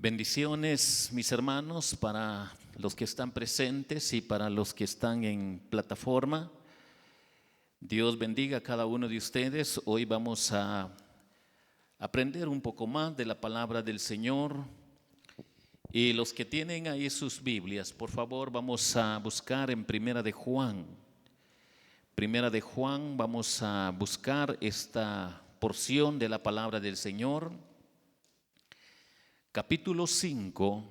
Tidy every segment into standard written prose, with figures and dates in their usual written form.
Bendiciones, mis hermanos, para los que están presentes y para los que están en plataforma. Dios bendiga a cada uno de ustedes. Hoy vamos a aprender un poco más de la palabra del Señor. Y los que tienen ahí sus Biblias, por favor, vamos a buscar en Primera de Juan. Primera de Juan, vamos a buscar esta porción de la palabra del Señor. Capítulo 5,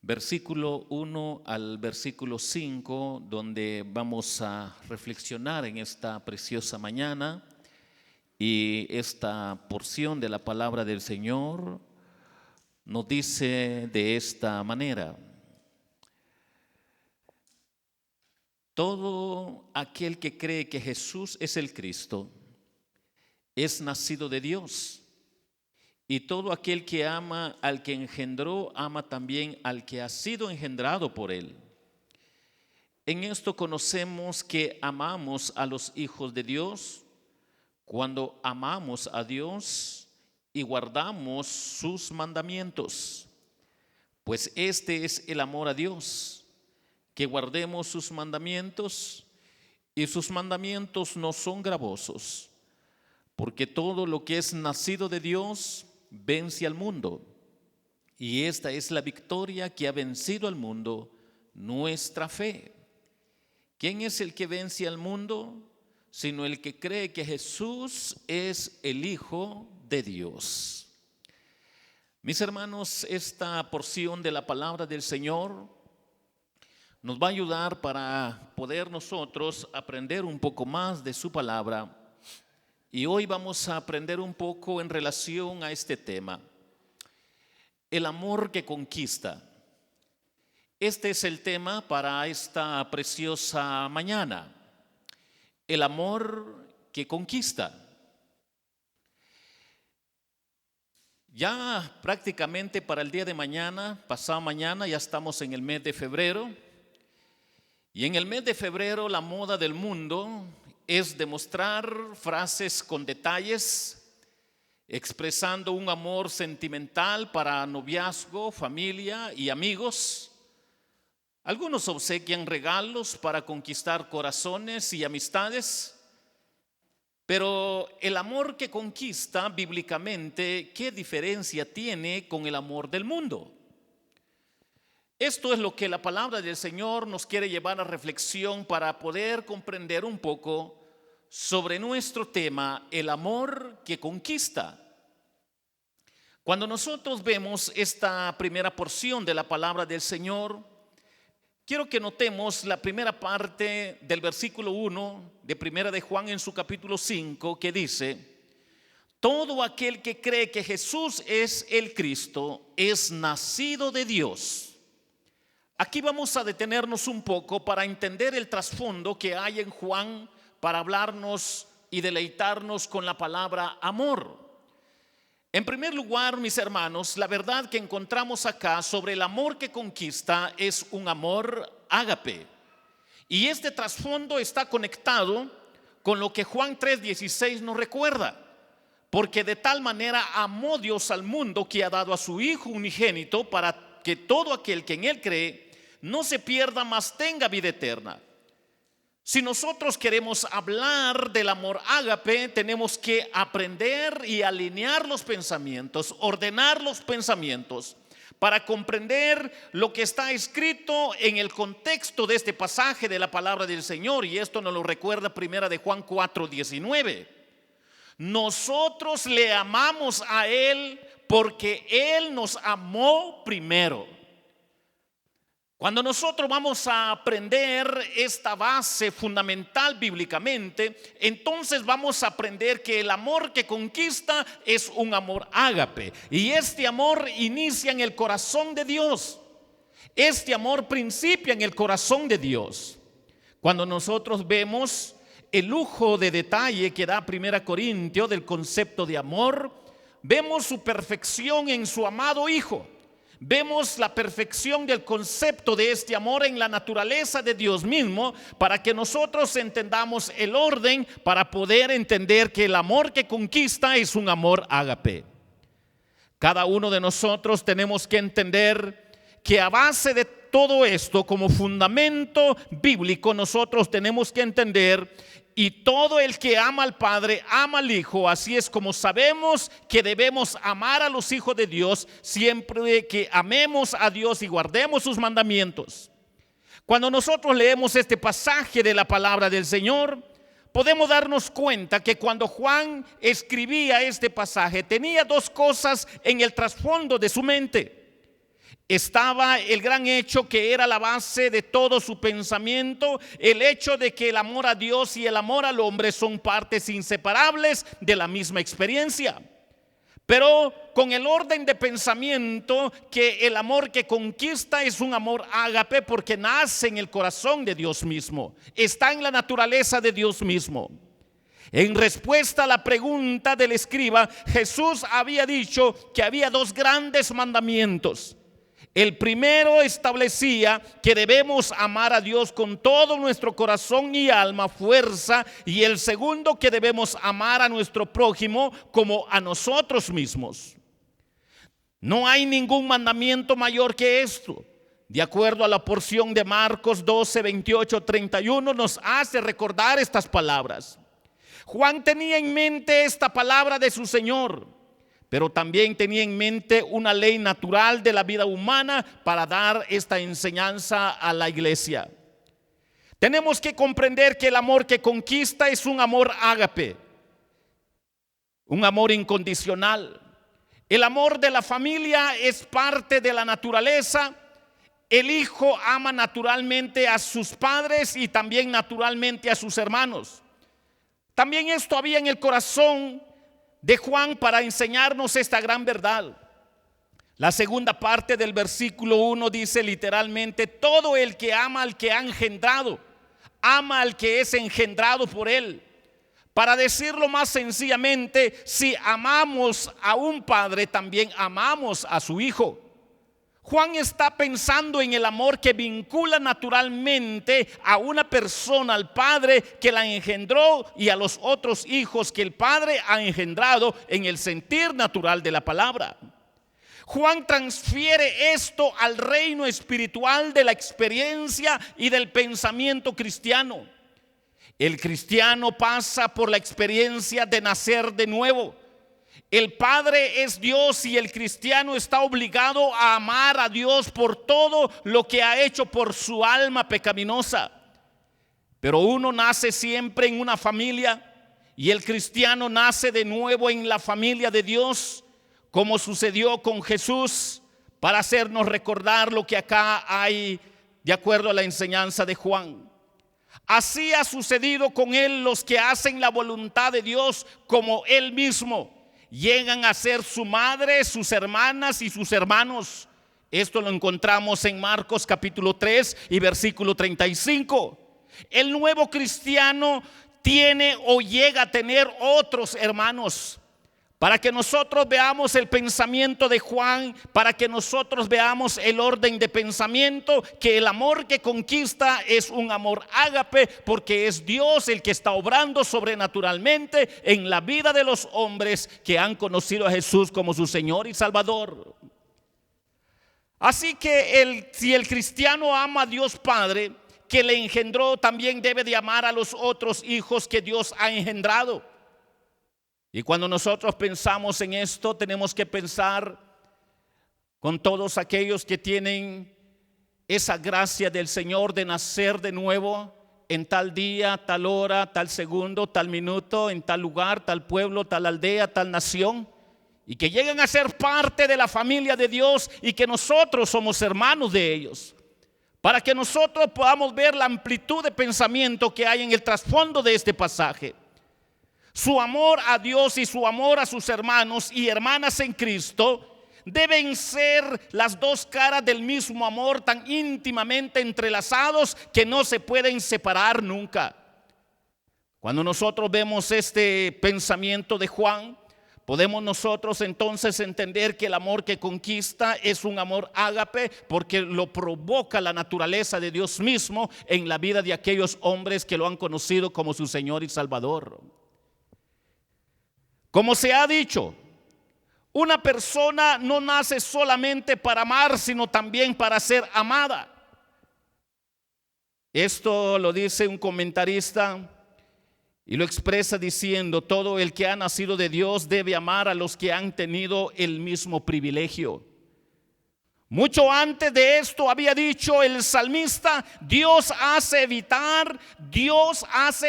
versículo 1 al versículo 5, donde vamos a reflexionar en esta preciosa mañana. Y esta porción de la palabra del Señor nos dice de esta manera: todo aquel que cree que Jesús es el Cristo es nacido de Dios. Y todo aquel que ama al que engendró, ama también al que ha sido engendrado por él. En esto conocemos que amamos a los hijos de Dios, cuando amamos a Dios y guardamos sus mandamientos. Pues este es el amor a Dios, que guardemos sus mandamientos, y sus mandamientos no son gravosos, porque todo lo que es nacido de Dios vence al mundo, y esta es la victoria que ha vencido al mundo, nuestra fe. ¿Quién es el que vence al mundo? Sino el que cree que Jesús es el Hijo de Dios. Mis hermanos, esta porción de la palabra del Señor nos va a ayudar para poder nosotros aprender un poco más de su palabra. Y hoy vamos a aprender un poco en relación a este tema: el amor que conquista. Este es el tema para esta preciosa mañana: el amor que conquista. Ya prácticamente para el día de mañana, pasado mañana, ya estamos en el mes de febrero. Y en el mes de febrero la moda del mundo es demostrar frases con detalles, expresando un amor sentimental para noviazgo, familia y amigos. Algunos obsequian regalos para conquistar corazones y amistades. Pero el amor que conquista bíblicamente, ¿qué diferencia tiene con el amor del mundo? Esto es lo que la palabra del Señor nos quiere llevar a reflexión para poder comprender un poco sobre nuestro tema, el amor que conquista. Cuando nosotros vemos esta primera porción de la palabra del Señor, quiero que notemos la primera parte del versículo 1 de Primera de Juan en su capítulo 5, que dice: todo aquel que cree que Jesús es el Cristo es nacido de Dios. Aquí vamos a detenernos un poco para entender el trasfondo que hay en Juan, para hablarnos y deleitarnos con la palabra amor. En primer lugar, mis hermanos, la verdad que encontramos acá sobre el amor que conquista es un amor ágape. Y este trasfondo está conectado con lo que Juan 3:16 nos recuerda. Porque de tal manera amó Dios al mundo, que ha dado a su Hijo unigénito, para que todo aquel que en él cree no se pierda, mas tenga vida eterna. Si nosotros queremos hablar del amor ágape, tenemos que aprender y alinear los pensamientos, ordenar los pensamientos, para comprender lo que está escrito en el contexto de este pasaje de la palabra del Señor. Y esto nos lo recuerda Primera de Juan 4:19. Nosotros le amamos a Él porque Él nos amó primero. Cuando nosotros vamos a aprender esta base fundamental bíblicamente, entonces vamos a aprender que el amor que conquista es un amor ágape. Y este amor inicia en el corazón de Dios. Este amor principia en el corazón de Dios. Cuando nosotros vemos el lujo de detalle que da 1 Corintios del concepto de amor, vemos su perfección en su amado Hijo. Vemos la perfección del concepto de este amor en la naturaleza de Dios mismo, para que nosotros entendamos el orden, para poder entender que el amor que conquista es un amor ágape. Cada uno de nosotros tenemos que entender que a base de todo esto, como fundamento bíblico, nosotros tenemos que entender: y todo el que ama al Padre ama al Hijo. Así es como sabemos que debemos amar a los hijos de Dios, siempre que amemos a Dios y guardemos sus mandamientos. Cuando nosotros leemos este pasaje de la palabra del Señor, podemos darnos cuenta que cuando Juan escribía este pasaje, tenía dos cosas en el trasfondo de su mente. Estaba el gran hecho que era la base de todo su pensamiento, el hecho de que el amor a Dios y el amor al hombre son partes inseparables de la misma experiencia. Pero con el orden de pensamiento que el amor que conquista es un amor ágape, porque nace en el corazón de Dios mismo, está en la naturaleza de Dios mismo. En respuesta a la pregunta del escriba, Jesús había dicho que había dos grandes mandamientos. El primero establecía que debemos amar a Dios con todo nuestro corazón y alma, fuerza, y el segundo, que debemos amar a nuestro prójimo como a nosotros mismos. No hay ningún mandamiento mayor que esto. De acuerdo a la porción de Marcos 12, 28, 31, nos hace recordar estas palabras. Juan tenía en mente esta palabra de su Señor, pero también tenía en mente una ley natural de la vida humana para dar esta enseñanza a la iglesia. Tenemos que comprender que el amor que conquista es un amor ágape, un amor incondicional. El amor de la familia es parte de la naturaleza. El hijo ama naturalmente a sus padres y también naturalmente a sus hermanos. También esto había en el corazón de Juan para enseñarnos esta gran verdad. La segunda parte del versículo 1 dice literalmente: todo el que ama al que ha engendrado, ama al que es engendrado por él. Para decirlo más sencillamente, si amamos a un padre, también amamos a su hijo. Juan está pensando en el amor que vincula naturalmente a una persona al padre que la engendró y a los otros hijos que el padre ha engendrado en el sentir natural de la palabra. Juan transfiere esto al reino espiritual de la experiencia y del pensamiento cristiano. El cristiano pasa por la experiencia de nacer de nuevo. El Padre es Dios y el cristiano está obligado a amar a Dios por todo lo que ha hecho por su alma pecaminosa. Pero uno nace siempre en una familia y el cristiano nace de nuevo en la familia de Dios, como sucedió con Jesús, para hacernos recordar lo que acá hay de acuerdo a la enseñanza de Juan. Así ha sucedido con él. Los que hacen la voluntad de Dios como él mismo llegan a ser su madre, sus hermanas y sus hermanos. Esto lo encontramos en Marcos capítulo 3 y versículo 35. El nuevo cristiano tiene o llega a tener otros hermanos. Para que nosotros veamos el pensamiento de Juan, para que nosotros veamos el orden de pensamiento, que el amor que conquista es un amor ágape, porque es Dios el que está obrando sobrenaturalmente en la vida de los hombres que han conocido a Jesús como su Señor y Salvador. Así que si el cristiano ama a Dios Padre, que le engendró, también debe de amar a los otros hijos que Dios ha engendrado. Y cuando nosotros pensamos en esto, tenemos que pensar con todos aquellos que tienen esa gracia del Señor de nacer de nuevo en tal día, tal hora, tal segundo, tal minuto, en tal lugar, tal pueblo, tal aldea, tal nación, y que llegan a ser parte de la familia de Dios y que nosotros somos hermanos de ellos, para que nosotros podamos ver la amplitud de pensamiento que hay en el trasfondo de este pasaje. Su amor a Dios y su amor a sus hermanos y hermanas en Cristo deben ser las dos caras del mismo amor, tan íntimamente entrelazados que no se pueden separar nunca. Cuando nosotros vemos este pensamiento de Juan, podemos nosotros entonces entender que el amor que conquista es un amor ágape, porque lo provoca la naturaleza de Dios mismo en la vida de aquellos hombres que lo han conocido como su Señor y Salvador. Como se ha dicho, Una persona no nace solamente para amar, sino también para ser amada. Esto lo dice un comentarista y lo expresa diciendo: todo el que ha nacido de Dios debe amar a los que han tenido el mismo privilegio. Mucho antes de esto había dicho el salmista: Dios hace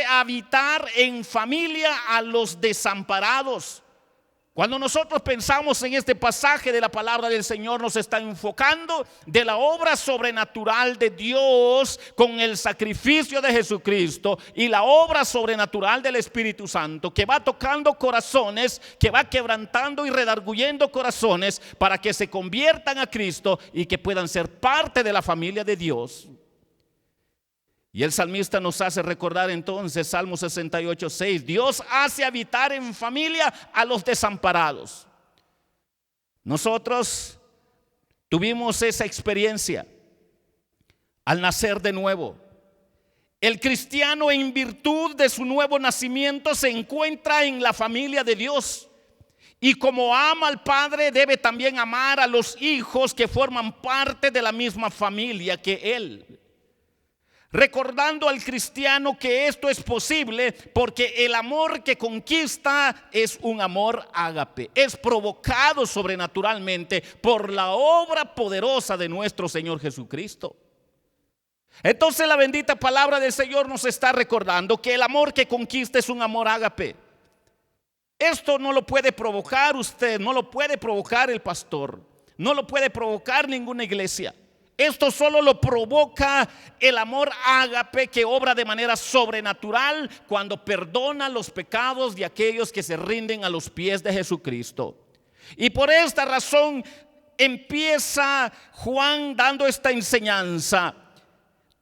habitar en familia a los desamparados. Cuando nosotros pensamos en este pasaje de la palabra del Señor, nos está enfocando de la obra sobrenatural de Dios con el sacrificio de Jesucristo y la obra sobrenatural del Espíritu Santo, que va tocando corazones, que va quebrantando y redarguyendo corazones para que se conviertan a Cristo y que puedan ser parte de la familia de Dios. Y el salmista nos hace recordar entonces, Salmo 68:6, Dios hace habitar en familia a los desamparados. Nosotros tuvimos esa experiencia al nacer de nuevo. El cristiano, en virtud de su nuevo nacimiento, se encuentra en la familia de Dios. Y como ama al Padre, debe también amar a los hijos que forman parte de la misma familia que él. Recordando al cristiano que esto es posible porque el amor que conquista es un amor ágape, es provocado sobrenaturalmente por la obra poderosa de nuestro Señor Jesucristo. Entonces la bendita palabra del Señor nos está recordando que el amor que conquista es un amor ágape. Esto no lo puede provocar usted, no lo puede provocar el pastor, no lo puede provocar ninguna iglesia. Esto solo lo provoca el amor ágape, que obra de manera sobrenatural cuando perdona los pecados de aquellos que se rinden a los pies de Jesucristo. Y por esta razón empieza Juan dando esta enseñanza: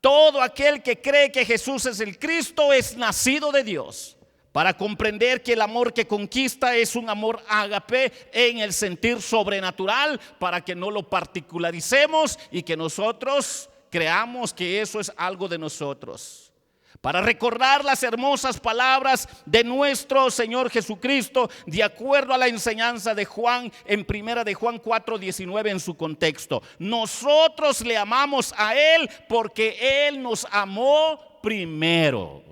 todo aquel que cree que Jesús es el Cristo es nacido de Dios. Para comprender que el amor que conquista es un amor ágape en el sentir sobrenatural, para que no lo particularicemos y que nosotros creamos que eso es algo de nosotros. Para recordar las hermosas palabras de nuestro Señor Jesucristo, de acuerdo a la enseñanza de Juan en primera de Juan 4:19 en su contexto. Nosotros le amamos a Él porque Él nos amó primero.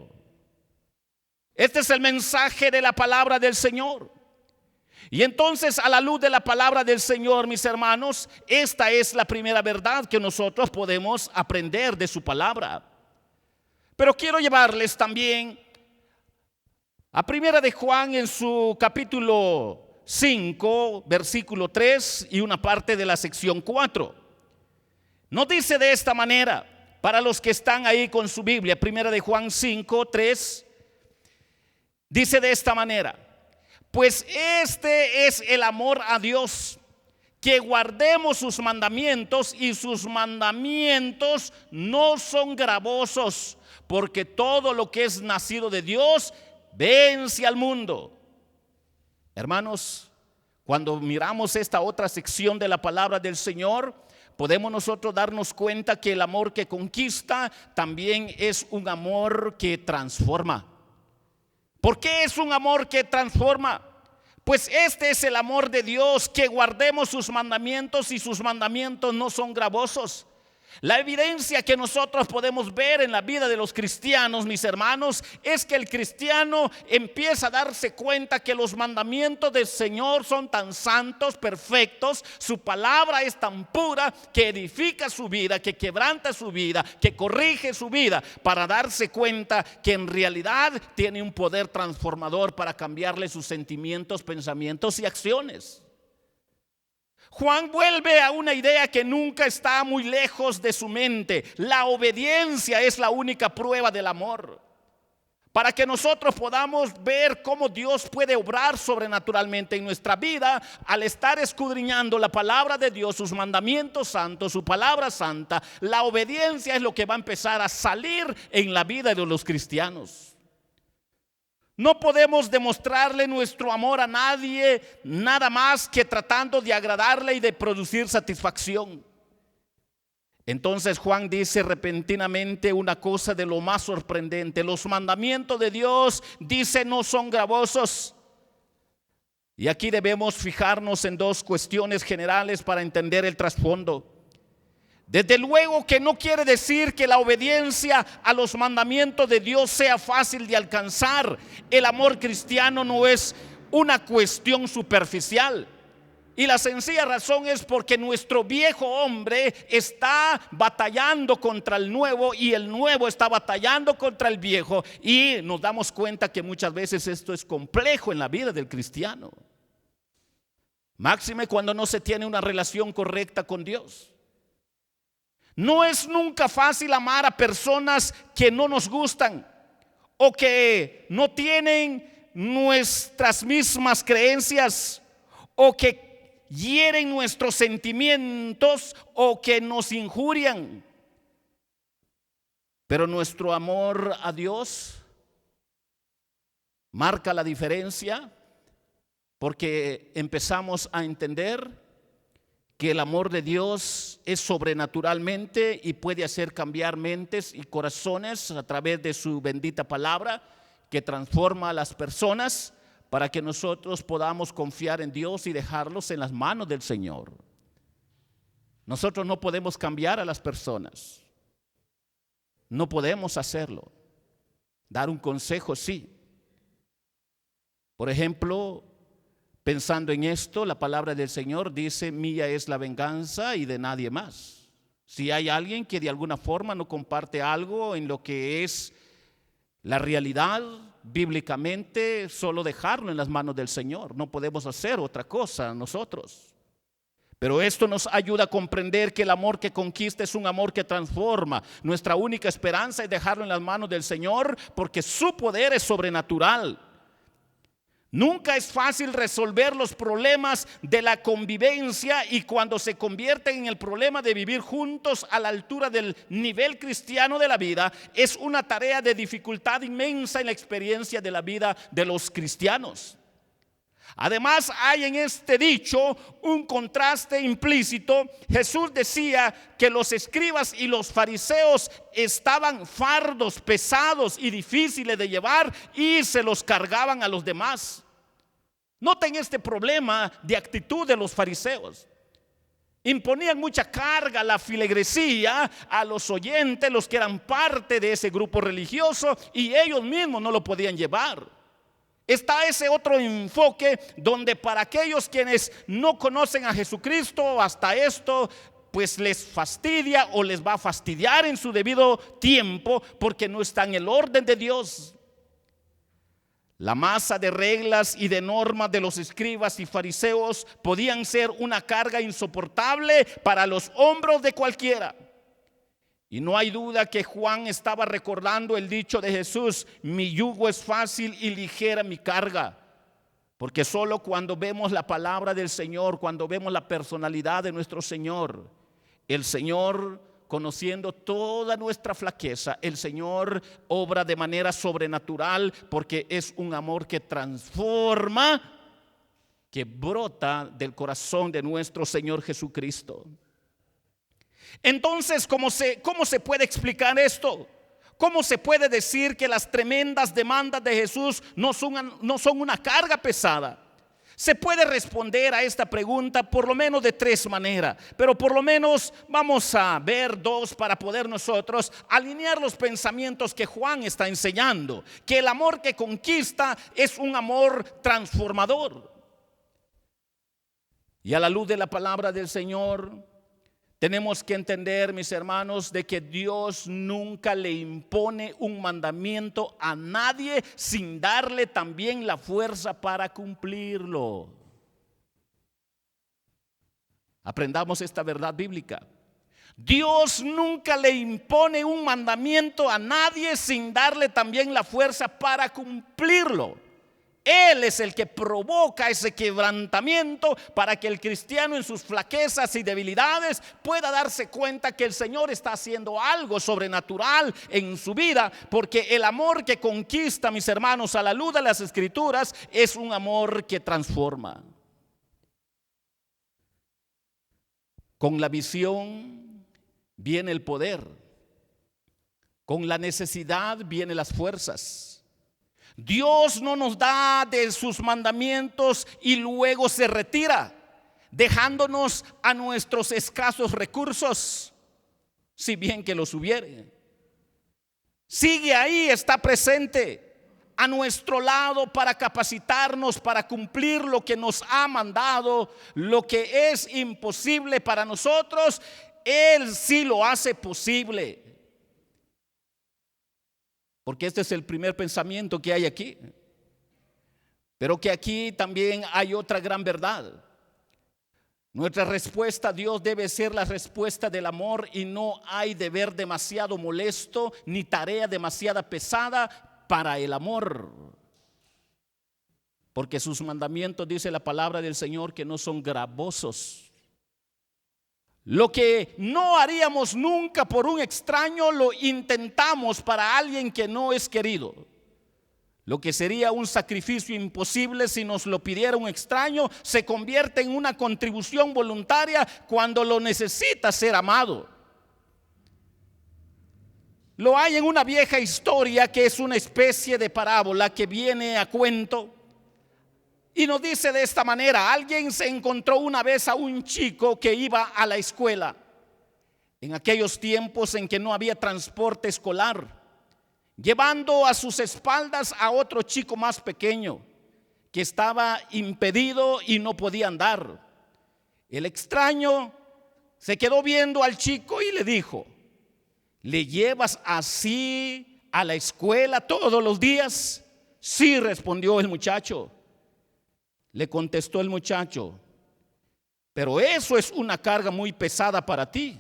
Este es el mensaje de la palabra del Señor. Y entonces, a la luz de la palabra del Señor, mis hermanos, esta es la primera verdad que nosotros podemos aprender de su palabra. Pero quiero llevarles también a primera de Juan en su capítulo 5, versículo 3 y una parte de la sección 4. Nos dice de esta manera, para los que están ahí con su Biblia, primera de Juan 5, 3. Dice de esta manera: pues este es el amor a Dios, que guardemos sus mandamientos, y sus mandamientos no son gravosos, porque todo lo que es nacido de Dios vence al mundo. Hermanos, cuando miramos esta otra sección de la palabra del Señor, podemos nosotros darnos cuenta que el amor que conquista también es un amor que transforma. ¿Por qué es un amor que transforma? Pues este es el amor de Dios, que guardemos sus mandamientos, y sus mandamientos no son gravosos. La evidencia que nosotros podemos ver en la vida de los cristianos, mis hermanos, es que el cristiano empieza a darse cuenta que los mandamientos del Señor son tan santos, perfectos, su palabra es tan pura, que edifica su vida, que quebranta su vida, que corrige su vida, para darse cuenta que en realidad tiene un poder transformador para cambiarle sus sentimientos, pensamientos y acciones. Juan vuelve a una idea que nunca está muy lejos de su mente: la obediencia es la única prueba del amor. Para que nosotros podamos ver cómo Dios puede obrar sobrenaturalmente en nuestra vida, al estar escudriñando la palabra de Dios, sus mandamientos santos, su palabra santa, la obediencia es lo que va a empezar a salir en la vida de los cristianos. No podemos demostrarle nuestro amor a nadie nada más que tratando de agradarle y de producir satisfacción. Entonces Juan dice repentinamente una cosa de lo más sorprendente: los mandamientos de Dios, dice, no son gravosos. Y aquí debemos fijarnos en dos cuestiones generales para entender el trasfondo. Desde luego que no quiere decir que la obediencia a los mandamientos de Dios sea fácil de alcanzar. El amor cristiano no es una cuestión superficial. Y la sencilla razón es porque nuestro viejo hombre está batallando contra el nuevo y el nuevo está batallando contra el viejo. Y nos damos cuenta que muchas veces esto es complejo en la vida del cristiano. Máxime cuando no se tiene una relación correcta con Dios. No es nunca fácil amar a personas que no nos gustan o que no tienen nuestras mismas creencias o que hieren nuestros sentimientos o que nos injurian. Pero nuestro amor a Dios marca la diferencia porque empezamos a entender que el amor de Dios es sobrenaturalmente y puede hacer cambiar mentes y corazones a través de su bendita palabra que transforma a las personas para que nosotros podamos confiar en Dios y dejarlos en las manos del Señor. Nosotros no podemos cambiar a las personas, no podemos hacerlo. Dar un consejo sí. Por ejemplo, pensando en esto, la palabra del Señor dice: mía es la venganza y de nadie más. Si hay alguien que de alguna forma no comparte algo en lo que es la realidad bíblicamente, solo dejarlo en las manos del Señor. No podemos hacer otra cosa nosotros. Pero esto nos ayuda a comprender que el amor que conquista es un amor que transforma. Nuestra única esperanza es dejarlo en las manos del Señor porque su poder es sobrenatural. Nunca es fácil resolver los problemas de la convivencia y cuando se convierten en el problema de vivir juntos a la altura del nivel cristiano de la vida, es una tarea de dificultad inmensa en la experiencia de la vida de los cristianos. Además, hay en este dicho un contraste implícito. Jesús decía que los escribas y los fariseos estaban fardos, pesados y difíciles de llevar y se los cargaban a los demás. Noten este problema de actitud de los fariseos. Imponían mucha carga, la filigresía a los oyentes, los que eran parte de ese grupo religioso, y ellos mismos no lo podían llevar. Está ese otro enfoque donde para aquellos quienes no conocen a Jesucristo, hasta esto pues les fastidia o les va a fastidiar en su debido tiempo porque no está en el orden de Dios. La masa de reglas y de normas de los escribas y fariseos podían ser una carga insoportable para los hombros de cualquiera. Y no hay duda que Juan estaba recordando el dicho de Jesús: mi yugo es fácil y ligera mi carga. Porque solo cuando vemos la palabra del Señor, cuando vemos la personalidad de nuestro Señor, el Señor, conociendo toda nuestra flaqueza, el Señor obra de manera sobrenatural porque es un amor que transforma, que brota del corazón de nuestro Señor Jesucristo. Entonces, ¿cómo se puede explicar esto? ¿Cómo se puede decir que las tremendas demandas de Jesús no son una carga pesada? Se puede responder a esta pregunta por lo menos de tres maneras, pero por lo menos vamos a ver dos para poder nosotros alinear los pensamientos que Juan está enseñando. Que el amor que conquista es un amor transformador. Y a la luz de la palabra del Señor, tenemos que entender, mis hermanos, de que Dios nunca le impone un mandamiento a nadie sin darle también la fuerza para cumplirlo. Aprendamos esta verdad bíblica. Dios nunca le impone un mandamiento a nadie sin darle también la fuerza para cumplirlo. Él es el que provoca ese quebrantamiento para que el cristiano en sus flaquezas y debilidades pueda darse cuenta que el Señor está haciendo algo sobrenatural en su vida, porque el amor que conquista, mis hermanos, a la luz de las Escrituras, es un amor que transforma. Con la visión viene el poder, con la necesidad vienen las fuerzas. Dios no nos da de sus mandamientos y luego se retira, dejándonos a nuestros escasos recursos, si bien que los hubiere. Sigue ahí, está presente a nuestro lado para capacitarnos, para cumplir lo que nos ha mandado. Lo que es imposible para nosotros, Él sí lo hace posible. Porque este es el primer pensamiento que hay aquí. Pero que aquí también hay otra gran verdad. Nuestra respuesta a Dios debe ser la respuesta del amor, y no hay deber demasiado molesto ni tarea demasiado pesada para el amor. Porque sus mandamientos, dice la palabra del Señor, que no son gravosos. Lo que no haríamos nunca por un extraño, lo intentamos para alguien que no es querido. Lo que sería un sacrificio imposible si nos lo pidiera un extraño, se convierte en una contribución voluntaria cuando lo necesita ser amado. Lo hay en una vieja historia que es una especie de parábola que viene a cuento. Y nos dice de esta manera: alguien se encontró una vez a un chico que iba a la escuela, en aquellos tiempos en que no había transporte escolar, llevando a sus espaldas a otro chico más pequeño que estaba impedido y no podía andar. El extraño se quedó viendo al chico y le dijo: ¿le llevas así a la escuela todos los días? Sí, respondió el muchacho. Le contestó el muchacho: pero eso es una carga muy pesada para ti.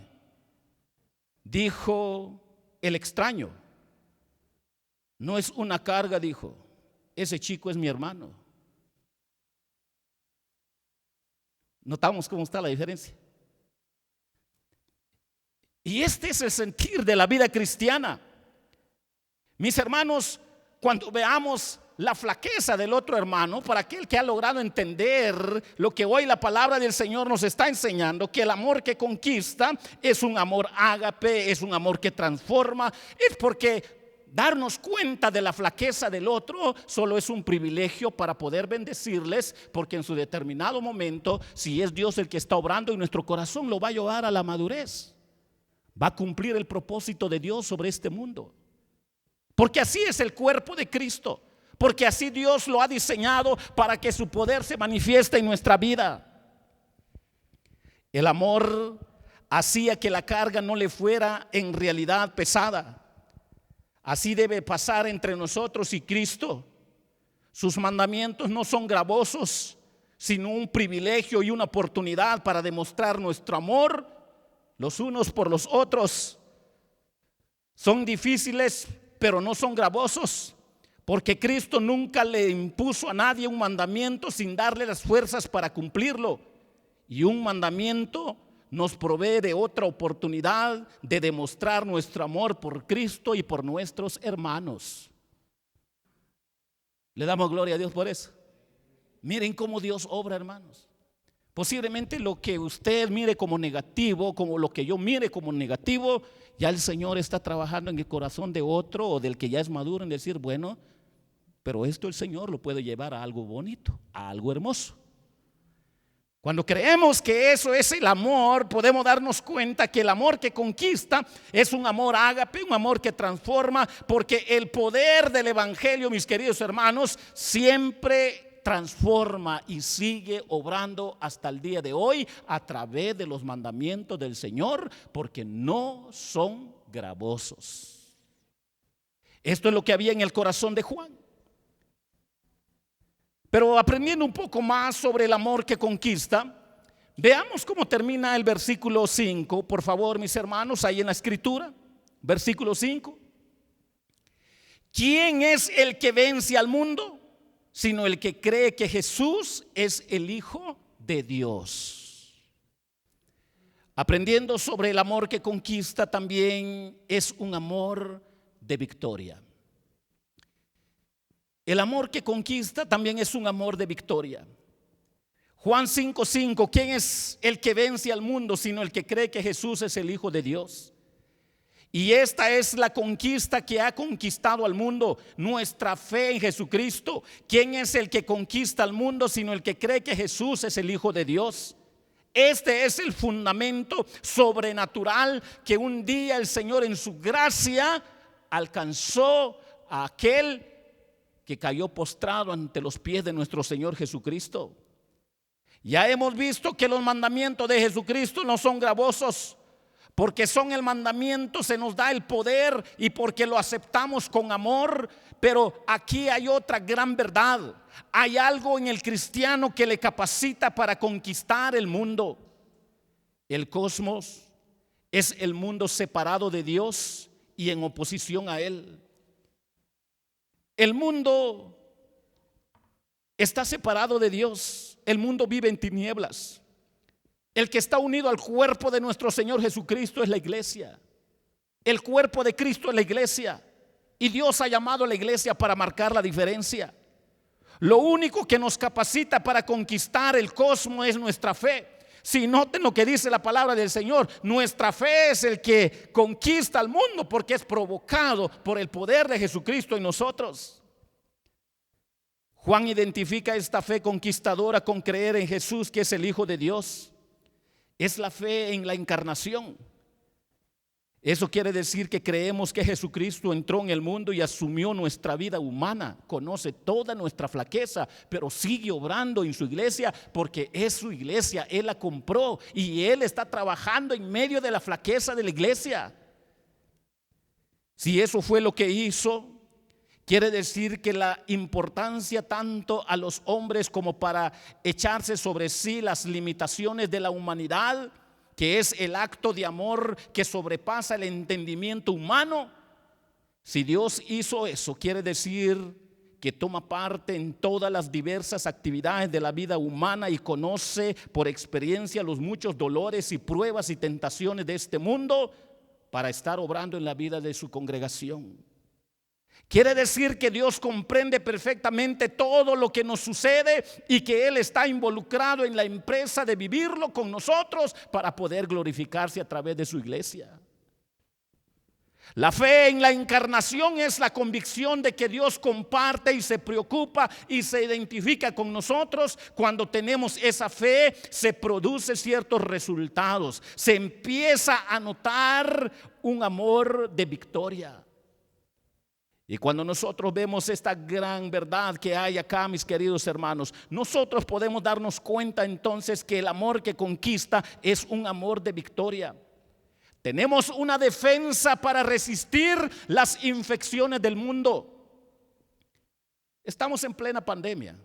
Dijo el extraño: no es una carga, dijo, ese chico es mi hermano. ¿Notamos cómo está la diferencia? Y este es el sentir de la vida cristiana. Mis hermanos, cuando veamos la flaqueza del otro hermano, para aquel que ha logrado entender lo que hoy la palabra del Señor nos está enseñando, que el amor que conquista es un amor ágape, es un amor que transforma, es porque darnos cuenta de la flaqueza del otro solo es un privilegio para poder bendecirles, porque en su determinado momento, si es Dios el que está obrando en nuestro corazón, lo va a llevar a la madurez, va a cumplir el propósito de Dios sobre este mundo. Porque así es el cuerpo de Cristo, porque así Dios lo ha diseñado para que su poder se manifieste en nuestra vida. El amor hacía que la carga no le fuera en realidad pesada. Así debe pasar entre nosotros y Cristo. Sus mandamientos no son gravosos, sino un privilegio y una oportunidad para demostrar nuestro amor los unos por los otros. Son difíciles, pero no son gravosos, porque Cristo nunca le impuso a nadie un mandamiento sin darle las fuerzas para cumplirlo. Y un mandamiento nos provee de otra oportunidad de demostrar nuestro amor por Cristo y por nuestros hermanos. Le damos gloria a Dios por eso. Miren cómo Dios obra, hermanos. Posiblemente lo que usted mire como negativo, como lo que yo mire como negativo, ya el Señor está trabajando en el corazón de otro o del que ya es maduro, en decir, bueno, pero esto el Señor lo puede llevar a algo bonito, a algo hermoso. Cuando creemos que eso es el amor, podemos darnos cuenta que el amor que conquista es un amor ágape, un amor que transforma, porque el poder del evangelio, mis queridos hermanos, siempre transforma y sigue obrando hasta el día de hoy a través de los mandamientos del Señor, porque no son gravosos. Esto es lo que había en el corazón de Juan. Pero aprendiendo un poco más sobre el amor que conquista, veamos cómo termina el versículo 5, por favor, mis hermanos, ahí en la escritura, versículo 5. ¿Quién es el que vence al mundo? Sino el que cree que Jesús es el Hijo de Dios. Aprendiendo sobre el amor que conquista, también es un amor de victoria. El amor que conquista también es un amor de victoria. Juan 5:5, ¿quién es el que vence al mundo sino el que cree que Jesús es el Hijo de Dios? Y esta es la conquista que ha conquistado al mundo, nuestra fe en Jesucristo. ¿Quién es el que conquista al mundo sino el que cree que Jesús es el Hijo de Dios? Este es el fundamento sobrenatural que un día el Señor en su gracia alcanzó a aquel que cayó postrado ante los pies de nuestro Señor Jesucristo. Ya hemos visto que los mandamientos de Jesucristo no son gravosos, porque son el mandamiento, se nos da el poder y porque lo aceptamos con amor. Pero aquí hay otra gran verdad. Hay algo en el cristiano que le capacita para conquistar el mundo. El cosmos es el mundo separado de Dios y en oposición a Él. El mundo está separado de Dios. El mundo vive en tinieblas. El que está unido al cuerpo de nuestro Señor Jesucristo es la iglesia. El cuerpo de Cristo es la iglesia. Y Dios ha llamado a la iglesia para marcar la diferencia. Lo único que nos capacita para conquistar el cosmos es nuestra fe. Si noten lo que dice la palabra del Señor, nuestra fe es el que conquista al mundo porque es provocado por el poder de Jesucristo en nosotros. Juan identifica esta fe conquistadora con creer en Jesús, que es el Hijo de Dios. Es la fe en la encarnación. Eso quiere decir que creemos que Jesucristo entró en el mundo y asumió nuestra vida humana. Conoce toda nuestra flaqueza, pero sigue obrando en su iglesia porque es su iglesia. Él la compró y Él está trabajando en medio de la flaqueza de la iglesia. Si eso fue lo que hizo, quiere decir que la importancia tanto a los hombres como para echarse sobre sí las limitaciones de la humanidad, que es el acto de amor que sobrepasa el entendimiento humano. Si Dios hizo eso, quiere decir que toma parte en todas las diversas actividades de la vida humana y conoce por experiencia los muchos dolores y pruebas y tentaciones de este mundo para estar obrando en la vida de su congregación. Quiere decir que Dios comprende perfectamente todo lo que nos sucede y que Él está involucrado en la empresa de vivirlo con nosotros para poder glorificarse a través de su iglesia. La fe en la encarnación es la convicción de que Dios comparte y se preocupa y se identifica con nosotros. Cuando tenemos esa fe, se producen ciertos resultados. Se empieza a notar un amor de victoria. Y cuando nosotros vemos esta gran verdad que hay acá, mis queridos hermanos, nosotros podemos darnos cuenta entonces que el amor que conquista es un amor de victoria. Tenemos una defensa para resistir las infecciones del mundo. Estamos en plena pandemia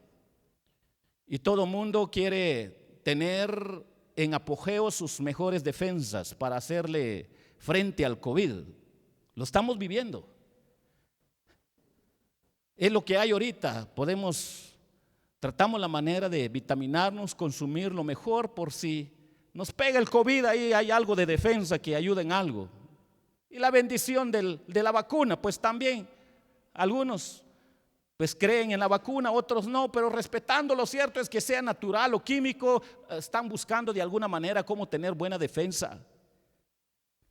y todo mundo quiere tener en apogeo sus mejores defensas para hacerle frente al COVID. Lo estamos viviendo. Es lo que hay ahorita. Tratamos la manera de vitaminarnos, consumir lo mejor por si nos pega el COVID, ahí hay algo de defensa que ayuda en algo. Y la bendición de la vacuna, pues también algunos pues creen en la vacuna, otros no, pero respetando, lo cierto es que sea natural o químico, están buscando de alguna manera cómo tener buena defensa.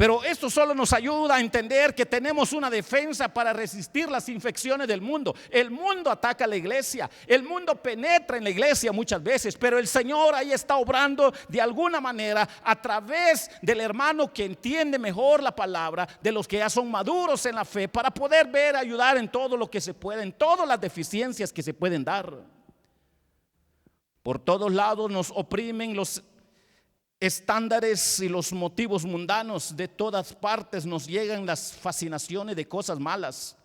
Pero esto solo nos ayuda a entender que tenemos una defensa para resistir las infecciones del mundo. El mundo ataca a la iglesia, el mundo penetra en la iglesia muchas veces, pero el Señor ahí está obrando de alguna manera a través del hermano que entiende mejor la palabra, de los que ya son maduros en la fe, para poder ver, ayudar en todo lo que se puede, en todas las deficiencias que se pueden dar. Por todos lados nos oprimen los estándares y los motivos mundanos. De todas partes nos llegan las fascinaciones de cosas malas.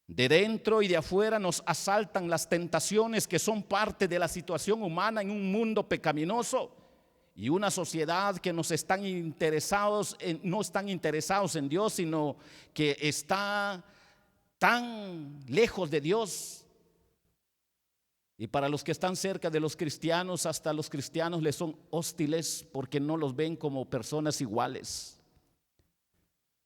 De dentro y de afuera nos asaltan las tentaciones que son parte de la situación humana en un mundo pecaminoso y una sociedad que no están interesados en Dios, sino que está tan lejos de Dios. Y para los que están cerca de los cristianos, hasta los cristianos les son hostiles porque no los ven como personas iguales.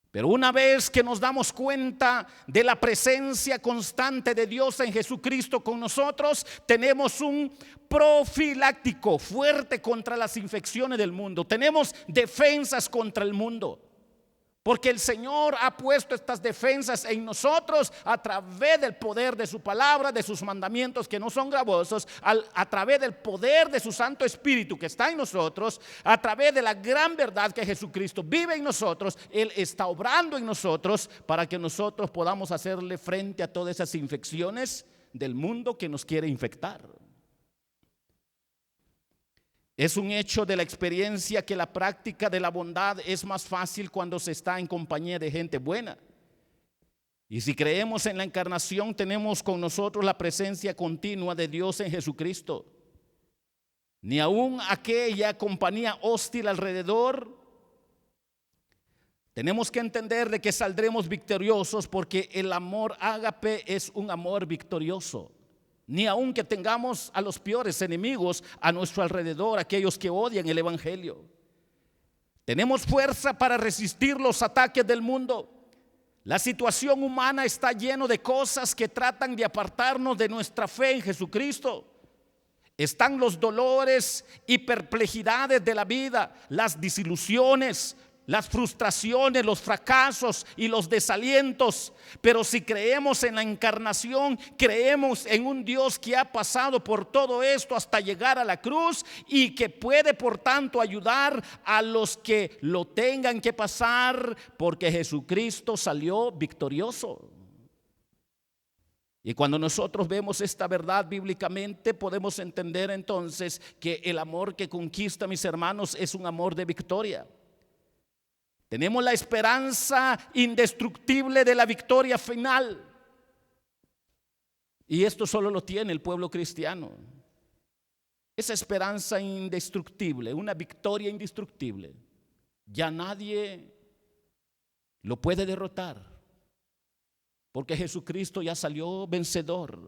Pero una vez que nos damos cuenta de la presencia constante de Dios en Jesucristo con nosotros, tenemos un profiláctico fuerte contra las infecciones del mundo. Tenemos defensas contra el mundo. Porque el Señor ha puesto estas defensas en nosotros a través del poder de su palabra, de sus mandamientos que no son gravosos, a través del poder de su Santo Espíritu que está en nosotros, a través de la gran verdad que Jesucristo vive en nosotros. Él está obrando en nosotros para que nosotros podamos hacerle frente a todas esas infecciones del mundo que nos quiere infectar. Es un hecho de la experiencia que la práctica de la bondad es más fácil cuando se está en compañía de gente buena. Y si creemos en la encarnación, tenemos con nosotros la presencia continua de Dios en Jesucristo. Ni aun aquella compañía hostil alrededor. Tenemos que entender de que saldremos victoriosos porque el amor ágape es un amor victorioso. Ni aun que tengamos a los peores enemigos a nuestro alrededor, aquellos que odian el evangelio. Tenemos fuerza para resistir los ataques del mundo. La situación humana está llena de cosas que tratan de apartarnos de nuestra fe en Jesucristo. Están los dolores y perplejidades de la vida, las desilusiones, las frustraciones, los fracasos y los desalientos. Pero si creemos en la encarnación, creemos en un Dios que ha pasado por todo esto hasta llegar a la cruz y que puede por tanto ayudar a los que lo tengan que pasar, porque Jesucristo salió victorioso. Y cuando nosotros vemos esta verdad bíblicamente, podemos entender entonces que el amor que conquista, mis hermanos, es un amor de victoria. Tenemos la esperanza indestructible de la victoria final. Y esto solo lo tiene el pueblo cristiano. Esa esperanza indestructible, una victoria indestructible. Ya nadie lo puede derrotar, porque Jesucristo ya salió vencedor.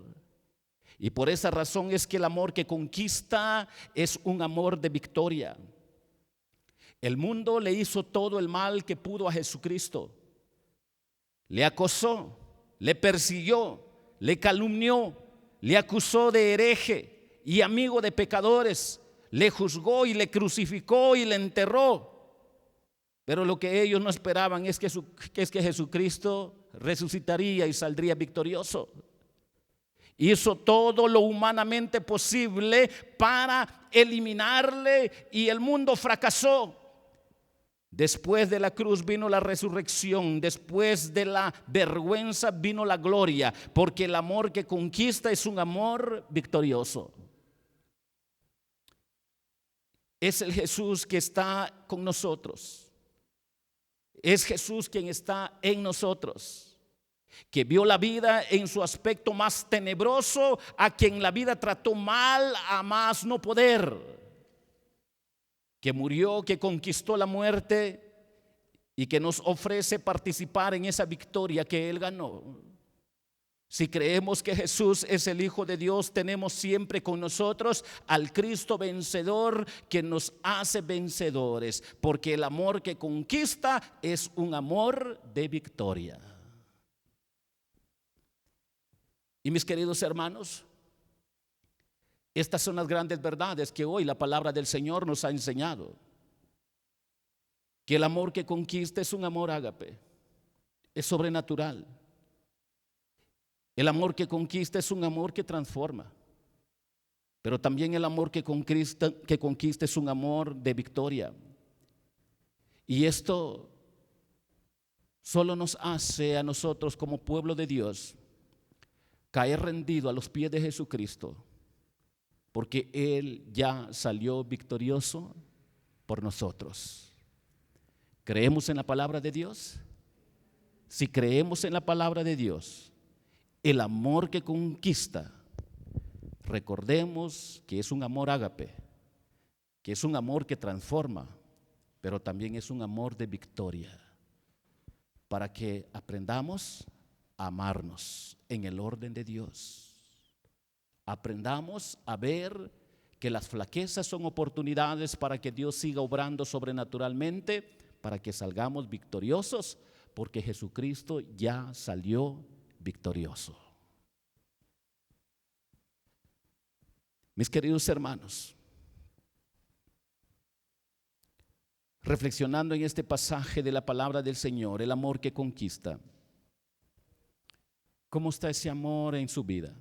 Y por esa razón es que el amor que conquista es un amor de victoria. El mundo le hizo todo el mal que pudo a Jesucristo. Le acosó, le persiguió, le calumnió, le acusó de hereje y amigo de pecadores, le juzgó y le crucificó y le enterró. Pero lo que ellos no esperaban es que Jesucristo resucitaría y saldría victorioso. Hizo todo lo humanamente posible para eliminarle y el mundo fracasó. Después de la cruz vino la resurrección, después de la vergüenza vino la gloria, porque el amor que conquista es un amor victorioso. Es el Jesús que está con nosotros. Es Jesús quien está en nosotros, que vio la vida en su aspecto más tenebroso, a quien la vida trató mal a más no poder, que murió, que conquistó la muerte y que nos ofrece participar en esa victoria que Él ganó. Si creemos que Jesús es el Hijo de Dios, tenemos siempre con nosotros al Cristo vencedor que nos hace vencedores, porque el amor que conquista es un amor de victoria. Y mis queridos hermanos, estas son las grandes verdades que hoy la palabra del Señor nos ha enseñado. Que el amor que conquista es un amor ágape, es sobrenatural. El amor que conquista es un amor que transforma. Pero también el amor que conquista es un amor de victoria. Y esto solo nos hace a nosotros como pueblo de Dios caer rendido a los pies de Jesucristo, porque Él ya salió victorioso por nosotros. ¿Creemos en la palabra de Dios? Si creemos en la palabra de Dios, el amor que conquista, recordemos que es un amor ágape, que es un amor que transforma, pero también es un amor de victoria, para que aprendamos a amarnos en el orden de Dios. Aprendamos a ver que las flaquezas son oportunidades para que Dios siga obrando sobrenaturalmente, para que salgamos victoriosos, porque Jesucristo ya salió victorioso. Mis queridos hermanos, reflexionando en este pasaje de la palabra del Señor, el amor que conquista. ¿Cómo está ese amor en su vida?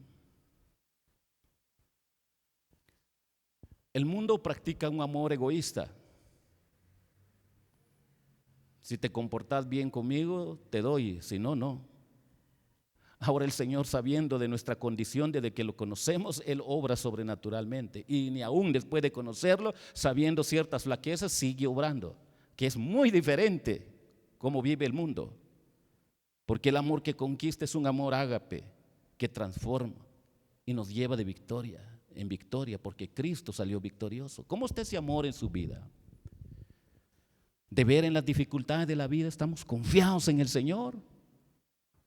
El mundo practica un amor egoísta. Si te comportas bien conmigo, te doy, si no, no. Ahora el Señor, sabiendo de nuestra condición, desde que lo conocemos, Él obra sobrenaturalmente. Y ni aún después de conocerlo, sabiendo ciertas flaquezas, sigue obrando. Que es muy diferente cómo vive el mundo. Porque el amor que conquista es un amor ágape, que transforma y nos lleva de victoria en victoria, porque Cristo salió victorioso. ¿Cómo está ese amor en su vida? De ver en las dificultades de la vida, ¿estamos confiados en el Señor?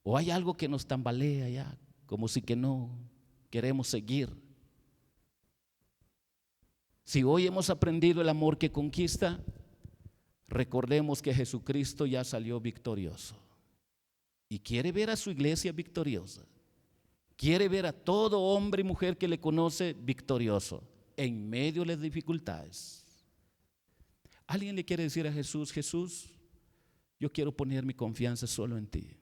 ¿O hay algo que nos tambalea ya, como si que no queremos seguir? Si hoy hemos aprendido el amor que conquista, recordemos que Jesucristo ya salió victorioso y quiere ver a su iglesia victoriosa. Quiere ver a todo hombre y mujer que le conoce victorioso en medio de las dificultades. ¿Alguien le quiere decir a Jesús: Jesús, yo quiero poner mi confianza solo en ti?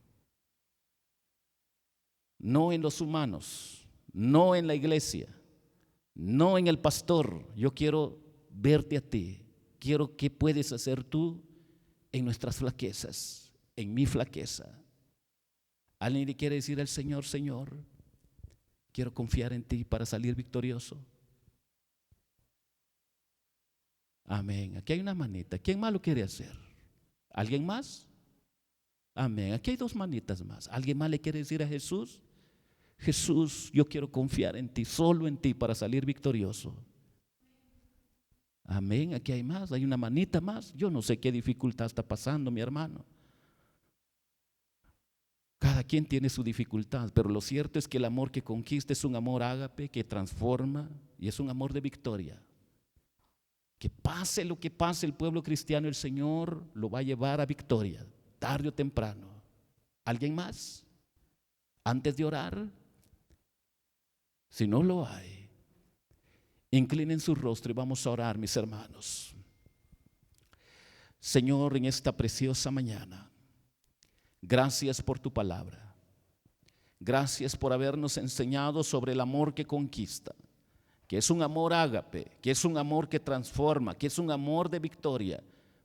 No en los humanos, no en la iglesia, no en el pastor. Yo quiero verte a ti. Quiero que puedes hacer tú en nuestras flaquezas, en mi flaqueza. ¿Alguien le quiere decir al Señor: Señor, quiero confiar en ti para salir victorioso? Amén. Aquí hay una manita. ¿Quién más lo quiere hacer? ¿Alguien más? Amén. Aquí hay dos manitas más. ¿Alguien más le quiere decir a Jesús: Jesús, yo quiero confiar en ti, solo en ti, para salir victorioso? Amén. Aquí hay más, hay una manita más. Yo no sé qué dificultad está pasando, mi hermano. Cada quien tiene su dificultad, pero lo cierto es que el amor que conquista es un amor ágape, que transforma, y es un amor de victoria. Que pase lo que pase el pueblo cristiano, el Señor lo va a llevar a victoria, tarde o temprano. ¿Alguien más? Antes de orar, si no lo hay, inclinen su rostro y vamos a orar, mis hermanos. Señor, en esta preciosa mañana, gracias por tu palabra. Gracias por habernos enseñado sobre el amor que conquista, que es un amor ágape, que es un amor que transforma, que es un amor de victoria,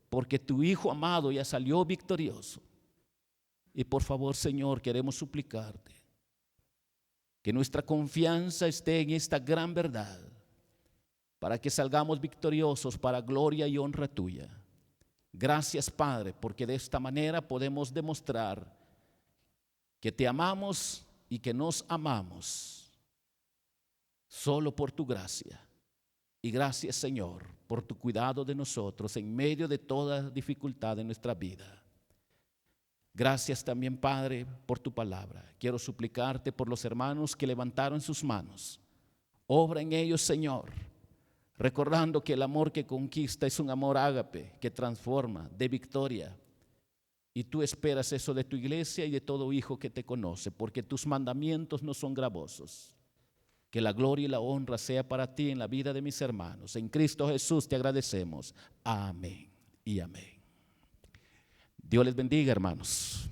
porque tu Hijo amado ya salió victorioso. Y por favor, Señor, queremos suplicarte que nuestra confianza esté en esta gran verdad, para que salgamos victoriosos para gloria y honra tuya. Gracias, Padre, porque de esta manera podemos demostrar que te amamos y que nos amamos solo por tu gracia. Y gracias, Señor, por tu cuidado de nosotros en medio de toda dificultad de nuestra vida. Gracias también, Padre, por tu palabra. Quiero suplicarte por los hermanos que levantaron sus manos. Obra en ellos, Señor, recordando que el amor que conquista es un amor ágape, que transforma, de victoria. Y tú esperas eso de tu iglesia y de todo hijo que te conoce, porque tus mandamientos no son gravosos. Que la gloria y la honra sea para ti en la vida de mis hermanos. En Cristo Jesús te agradecemos. Amén y amén. Dios les bendiga, hermanos.